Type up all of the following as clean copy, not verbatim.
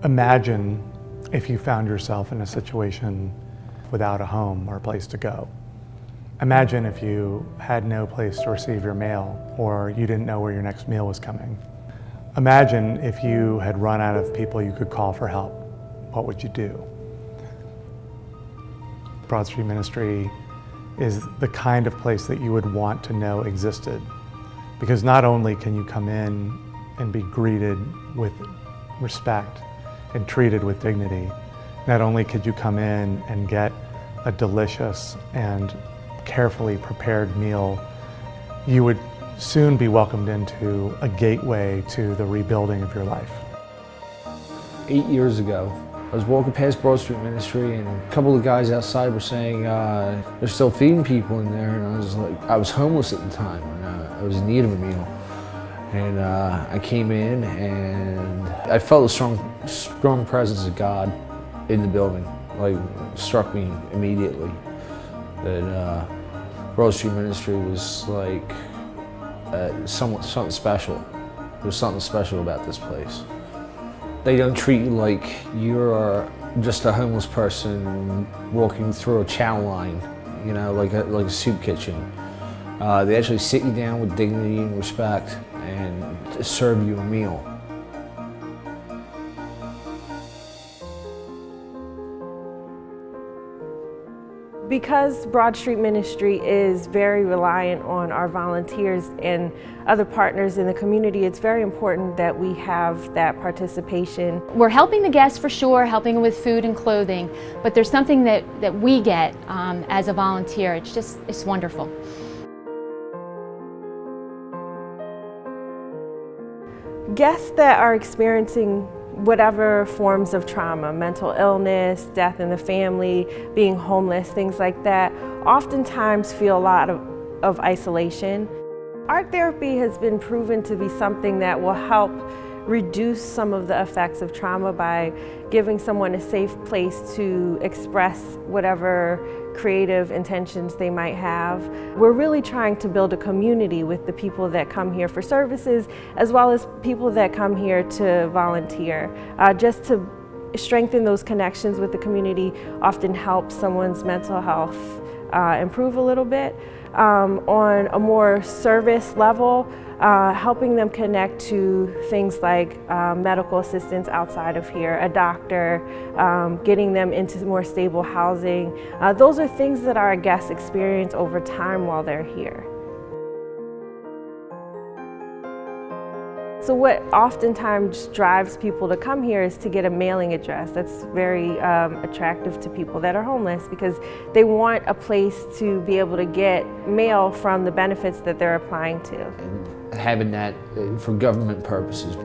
Imagine if you found yourself in a situation without a home or a place to go. Imagine if you had no place to receive your mail or you didn't know where your next meal was coming. Imagine if you had run out of people you could call for help. What would you do? Broad Street Ministry is the kind of place that you would want to know existed, because not only can you come in and be greeted with respect and treated with dignity, not only could you come in and get a delicious and carefully prepared meal, you would soon be welcomed into a gateway to the rebuilding of your life. 8 years ago, I was walking past Broad Street Ministry and a couple of guys outside were saying they're still feeding people in there, and I was homeless at the time and I was in need of a meal. And I came in and I felt a strong presence of God in the building. Like, struck me immediately that Broad Street Ministry was like something special. There was something special about this place. They don't treat you like you're just a homeless person walking through a chow line, you know, like a soup kitchen. They actually sit you down with dignity and respect and serve you a meal. Because Broad Street Ministry is very reliant on our volunteers and other partners in the community, it's very important that we have that participation. We're helping the guests for sure, helping with food and clothing, but there's something that we get as a volunteer. It's wonderful. Guests that are experiencing whatever forms of trauma, mental illness, death in the family, being homeless, things like that, oftentimes feel a lot of isolation. Art therapy has been proven to be something that will help reduce some of the effects of trauma by giving someone a safe place to express whatever creative intentions they might have. We're really trying to build a community with the people that come here for services, as well as people that come here to volunteer. Just to strengthen those connections with the community often helps someone's mental health improve a little bit. On a more service level, helping them connect to things like medical assistance outside of here, a doctor, getting them into more stable housing. Those are things that our guests experience over time while they're here. So what oftentimes drives people to come here is to get a mailing address. That's very attractive to people that are homeless, because they want a place to be able to get mail from the benefits that they're applying to. And having that for government purposes,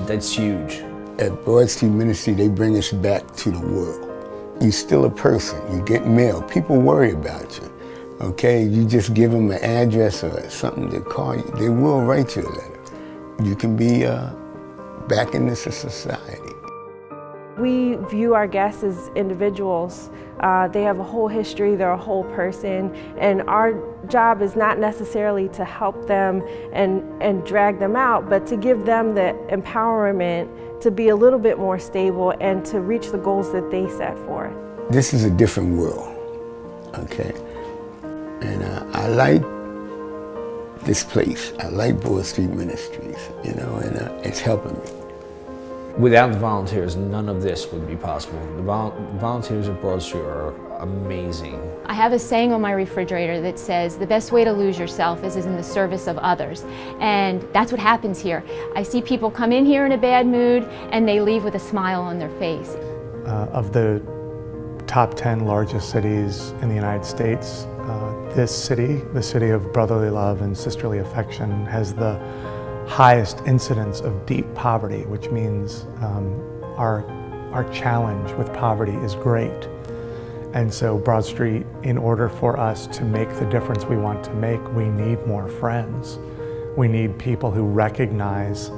that's huge. At Broad Street Ministry, they bring us back to the world. You're still a person, you get mail, people worry about you. Okay, you just give them an address or something to call you, they will write you a letter. You can be back into society. We view our guests as individuals. They have a whole history, they're a whole person, and our job is not necessarily to help them and drag them out, but to give them the empowerment to be a little bit more stable and to reach the goals that they set forth. This is a different world, okay? And I like this place. I like Broad Street Ministries, you know, and it's helping me. Without the volunteers, none of this would be possible. The volunteers at Broad Street are amazing. I have a saying on my refrigerator that says, the best way to lose yourself is in the service of others. And that's what happens here. I see people come in here in a bad mood and they leave with a smile on their face. Of the top 10 largest cities in the United States, this city, the city of brotherly love and sisterly affection, has the highest incidence of deep poverty, which means our challenge with poverty is great. And so Broad Street, in order for us to make the difference we want to make, we need more friends. We need people who recognize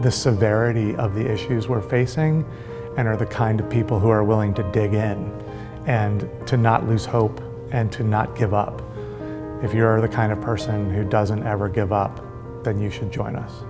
the severity of the issues we're facing and are the kind of people who are willing to dig in and to not lose hope and to not give up. If you're the kind of person who doesn't ever give up, then you should join us.